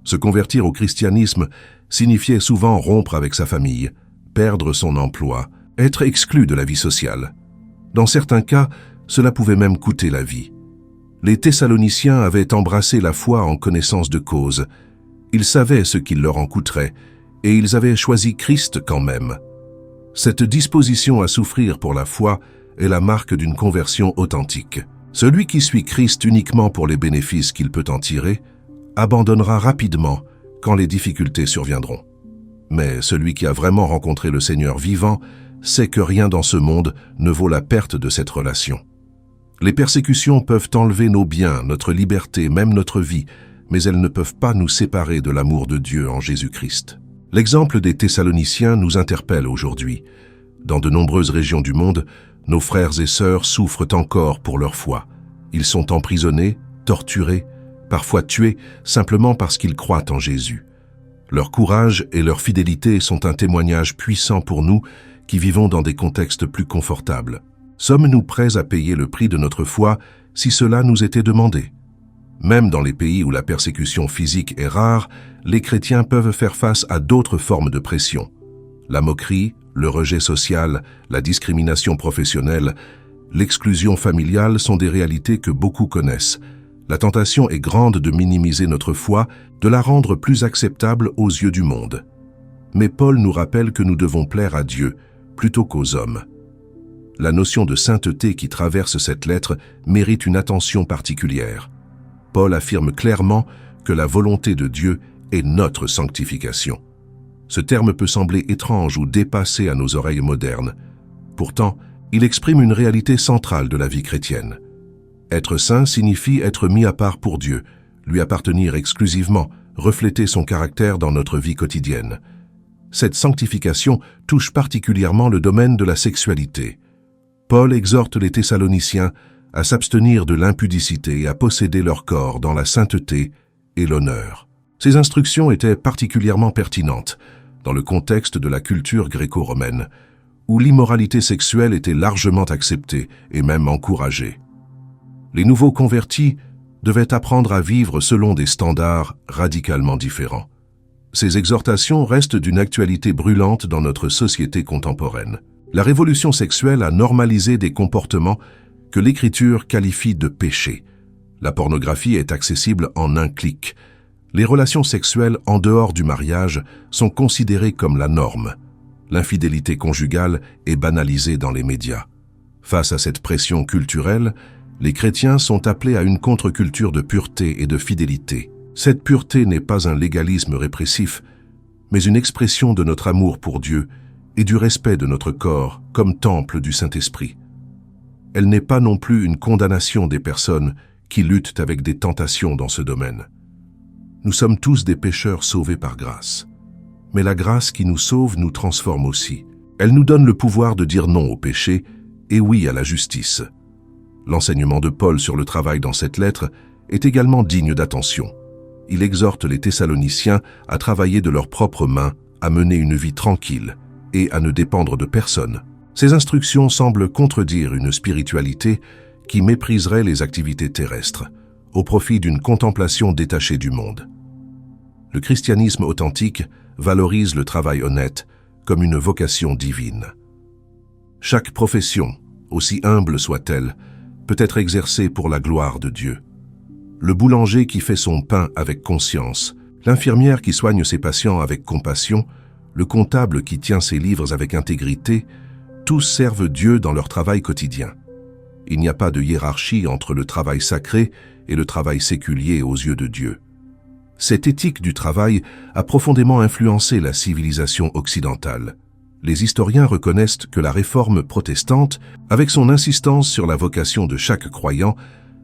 Se convertir au christianisme signifiait souvent rompre avec sa famille, perdre son emploi, être exclu de la vie sociale. Dans certains cas, cela pouvait même coûter la vie. Les Thessaloniciens avaient embrassé la foi en connaissance de cause. Ils savaient ce qu'il leur en coûterait, et ils avaient choisi Christ quand même. Cette disposition à souffrir pour la foi est la marque d'une conversion authentique. Celui qui suit Christ uniquement pour les bénéfices qu'il peut en tirer, abandonnera rapidement quand les difficultés surviendront. Mais celui qui a vraiment rencontré le Seigneur vivant sait que rien dans ce monde ne vaut la perte de cette relation. Les persécutions peuvent enlever nos biens, notre liberté, même notre vie, mais elles ne peuvent pas nous séparer de l'amour de Dieu en Jésus-Christ. L'exemple des Thessaloniciens nous interpelle aujourd'hui. Dans de nombreuses régions du monde, nos frères et sœurs souffrent encore pour leur foi. Ils sont emprisonnés, torturés, parfois tués, simplement parce qu'ils croient en Jésus. Leur courage et leur fidélité sont un témoignage puissant pour nous qui vivons dans des contextes plus confortables. Sommes-nous prêts à payer le prix de notre foi si cela nous était demandé? Même dans les pays où la persécution physique est rare, les chrétiens peuvent faire face à d'autres formes de pression. La moquerie, le rejet social, la discrimination professionnelle, l'exclusion familiale sont des réalités que beaucoup connaissent. La tentation est grande de minimiser notre foi, de la rendre plus acceptable aux yeux du monde. Mais Paul nous rappelle que nous devons plaire à Dieu plutôt qu'aux hommes. La notion de sainteté qui traverse cette lettre mérite une attention particulière. Paul affirme clairement que la volonté de Dieu est notre sanctification. Ce terme peut sembler étrange ou dépassé à nos oreilles modernes. Pourtant, il exprime une réalité centrale de la vie chrétienne. Être saint signifie être mis à part pour Dieu, lui appartenir exclusivement, refléter son caractère dans notre vie quotidienne. Cette sanctification touche particulièrement le domaine de la sexualité. Paul exhorte les Thessaloniciens à s'abstenir de l'impudicité et à posséder leur corps dans la sainteté et l'honneur. Ces instructions étaient particulièrement pertinentes dans le contexte de la culture gréco-romaine, où l'immoralité sexuelle était largement acceptée et même encouragée. Les nouveaux convertis devaient apprendre à vivre selon des standards radicalement différents. Ces exhortations restent d'une actualité brûlante dans notre société contemporaine. La révolution sexuelle a normalisé des comportements que l'Écriture qualifie de péchés. La pornographie est accessible en un clic. Les relations sexuelles en dehors du mariage sont considérées comme la norme. L'infidélité conjugale est banalisée dans les médias. Face à cette pression culturelle, les chrétiens sont appelés à une contre-culture de pureté et de fidélité. Cette pureté n'est pas un légalisme répressif, mais une expression de notre amour pour Dieu et du respect de notre corps comme temple du Saint-Esprit. Elle n'est pas non plus une condamnation des personnes qui luttent avec des tentations dans ce domaine. Nous sommes tous des pécheurs sauvés par grâce. Mais la grâce qui nous sauve nous transforme aussi. Elle nous donne le pouvoir de dire non au péché et oui à la justice. L'enseignement de Paul sur le travail dans cette lettre est également digne d'attention. Il exhorte les Thessaloniciens à travailler de leurs propres mains, à mener une vie tranquille et à ne dépendre de personne. Ces instructions semblent contredire une spiritualité qui mépriserait les activités terrestres, au profit d'une contemplation détachée du monde. Le christianisme authentique valorise le travail honnête comme une vocation divine. Chaque profession, aussi humble soit-elle, peut être exercée pour la gloire de Dieu. Le boulanger qui fait son pain avec conscience, l'infirmière qui soigne ses patients avec compassion, le comptable qui tient ses livres avec intégrité, tous servent Dieu dans leur travail quotidien. Il n'y a pas de hiérarchie entre le travail sacré et le travail séculier aux yeux de Dieu. Cette éthique du travail a profondément influencé la civilisation occidentale. Les historiens reconnaissent que la réforme protestante, avec son insistance sur la vocation de chaque croyant,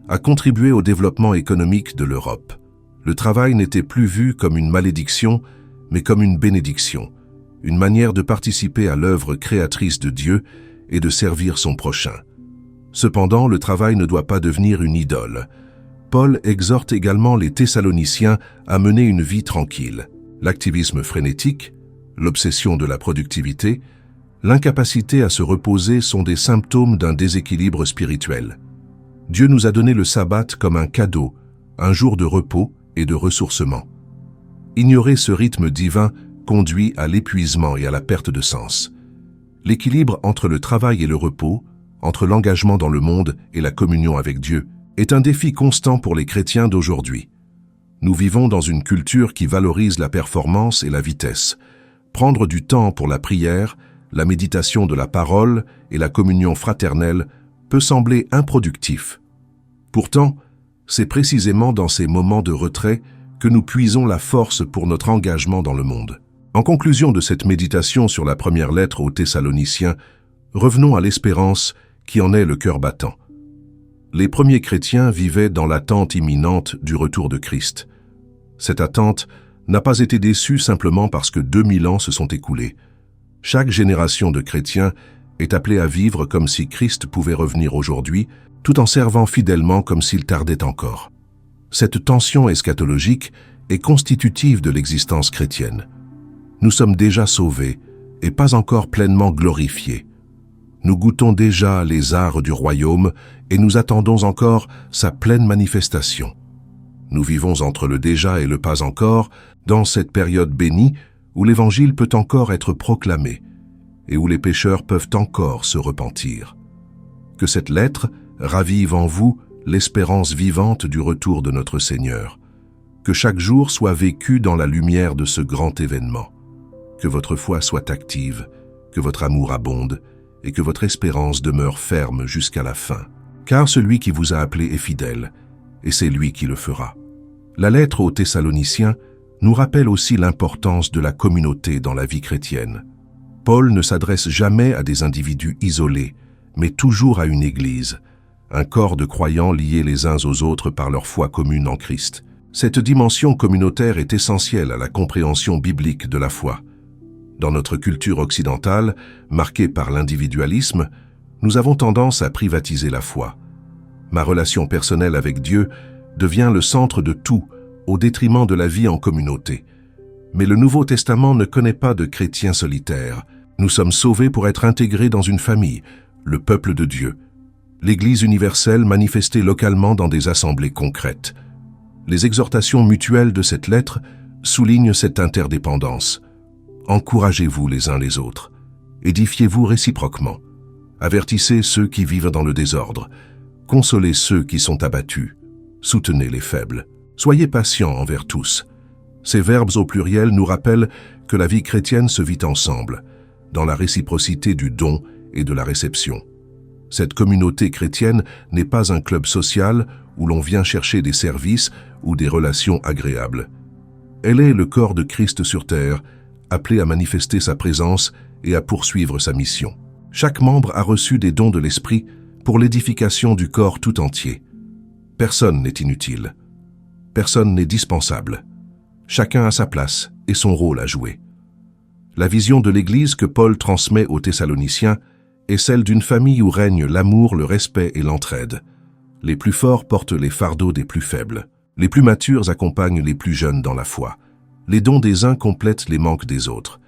a contribué au développement économique de l'Europe. Le travail n'était plus vu comme une malédiction, mais comme une bénédiction, une manière de participer à l'œuvre créatrice de Dieu et de servir son prochain. Cependant, le travail ne doit pas devenir une idole. Paul exhorte également les Thessaloniciens à mener une vie tranquille. L'activisme frénétique, l'obsession de la productivité, l'incapacité à se reposer sont des symptômes d'un déséquilibre spirituel. Dieu nous a donné le sabbat comme un cadeau, un jour de repos et de ressourcement. Ignorer ce rythme divin conduit à l'épuisement et à la perte de sens. L'équilibre entre le travail et le repos, entre l'engagement dans le monde et la communion avec Dieu, est un défi constant pour les chrétiens d'aujourd'hui. Nous vivons dans une culture qui valorise la performance et la vitesse. Prendre du temps pour la prière, la méditation de la parole et la communion fraternelle peut sembler improductif. Pourtant, c'est précisément dans ces moments de retrait que nous puisons la force pour notre engagement dans le monde. En conclusion de cette méditation sur la première lettre aux Thessaloniciens, revenons à l'espérance qui en est le cœur battant. Les premiers chrétiens vivaient dans l'attente imminente du retour de Christ. Cette attente n'a pas été déçue simplement parce que 2000 ans se sont écoulés. Chaque génération de chrétiens est appelée à vivre comme si Christ pouvait revenir aujourd'hui, tout en servant fidèlement comme s'il tardait encore. Cette tension eschatologique est constitutive de l'existence chrétienne. Nous sommes déjà sauvés et pas encore pleinement glorifiés. Nous goûtons déjà les arts du royaume et nous attendons encore sa pleine manifestation. Nous vivons entre le déjà et le pas encore, dans cette période bénie où l'Évangile peut encore être proclamé. et où les pécheurs peuvent encore se repentir. Que cette lettre ravive en vous l'espérance vivante du retour de notre Seigneur. Que chaque jour soit vécu dans la lumière de ce grand événement. Que votre foi soit active, que votre amour abonde et que votre espérance demeure ferme jusqu'à la fin. Car celui qui vous a appelé est fidèle, et c'est lui qui le fera. La lettre aux Thessaloniciens nous rappelle aussi l'importance de la communauté dans la vie chrétienne. Paul ne s'adresse jamais à des individus isolés, mais toujours à une église, un corps de croyants liés les uns aux autres par leur foi commune en Christ. Cette dimension communautaire est essentielle à la compréhension biblique de la foi. Dans notre culture occidentale, marquée par l'individualisme, nous avons tendance à privatiser la foi. Ma relation personnelle avec Dieu devient le centre de tout, au détriment de la vie en communauté. Mais le Nouveau Testament ne connaît pas de chrétiens solitaires. Nous sommes sauvés pour être intégrés dans une famille, le peuple de Dieu. L'Église universelle manifestée localement dans des assemblées concrètes. Les exhortations mutuelles de cette lettre soulignent cette interdépendance. Encouragez-vous les uns les autres. Édifiez-vous réciproquement. Avertissez ceux qui vivent dans le désordre. Consolez ceux qui sont abattus. Soutenez les faibles. Soyez patients envers tous. Ces verbes au pluriel nous rappellent que la vie chrétienne se vit ensemble, dans la réciprocité du don et de la réception. Cette communauté chrétienne n'est pas un club social où l'on vient chercher des services ou des relations agréables. Elle est le corps de Christ sur terre, appelé à manifester sa présence et à poursuivre sa mission. Chaque membre a reçu des dons de l'Esprit pour l'édification du corps tout entier. Personne n'est inutile. Personne n'est dispensable. Chacun a sa place et son rôle à jouer. La vision de l'Église que Paul transmet aux Thessaloniciens est celle d'une famille où règne l'amour, le respect et l'entraide. Les plus forts portent les fardeaux des plus faibles. Les plus matures accompagnent les plus jeunes dans la foi. Les dons des uns complètent les manques des autres.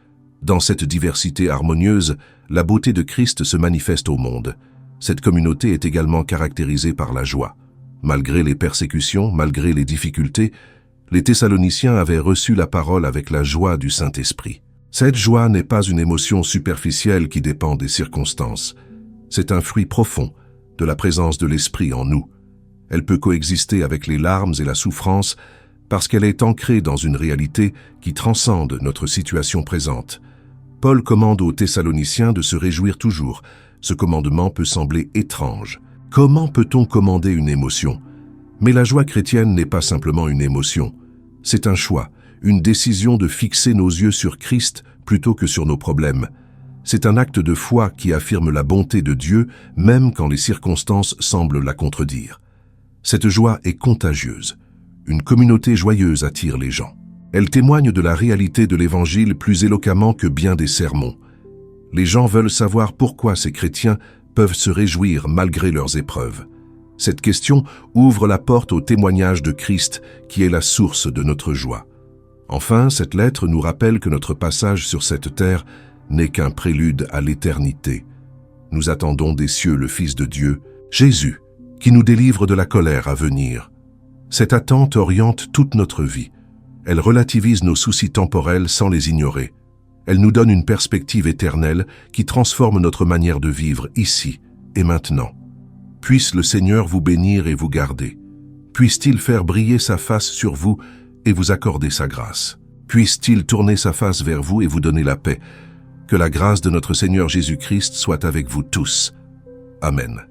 Dans cette diversité harmonieuse, la beauté de Christ se manifeste au monde. Cette communauté est également caractérisée par la joie. Malgré les persécutions, malgré les difficultés, les Thessaloniciens avaient reçu la parole avec la joie du Saint-Esprit. Cette joie n'est pas une émotion superficielle qui dépend des circonstances. C'est un fruit profond de la présence de l'Esprit en nous. Elle peut coexister avec les larmes et la souffrance parce qu'elle est ancrée dans une réalité qui transcende notre situation présente. Paul commande aux Thessaloniciens de se réjouir toujours. Ce commandement peut sembler étrange. Comment peut-on commander une émotion? Mais la joie chrétienne n'est pas simplement une émotion. C'est un choix, une décision de fixer nos yeux sur Christ plutôt que sur nos problèmes. C'est un acte de foi qui affirme la bonté de Dieu, même quand les circonstances semblent la contredire. Cette joie est contagieuse. Une communauté joyeuse attire les gens. Elle témoigne de la réalité de l'Évangile plus éloquemment que bien des sermons. Les gens veulent savoir pourquoi ces chrétiens peuvent se réjouir malgré leurs épreuves. Cette question ouvre la porte au témoignage de Christ qui est la source de notre joie. Enfin, cette lettre nous rappelle que notre passage sur cette terre n'est qu'un prélude à l'éternité. Nous attendons des cieux le Fils de Dieu, Jésus, qui nous délivre de la colère à venir. Cette attente oriente toute notre vie. Elle relativise nos soucis temporels sans les ignorer. Elle nous donne une perspective éternelle qui transforme notre manière de vivre ici et maintenant. Puisse le Seigneur vous bénir et vous garder. Puisse-t-il faire briller sa face sur vous et vous accorder sa grâce. Puisse-t-il tourner sa face vers vous et vous donner la paix. Que la grâce de notre Seigneur Jésus-Christ soit avec vous tous. Amen.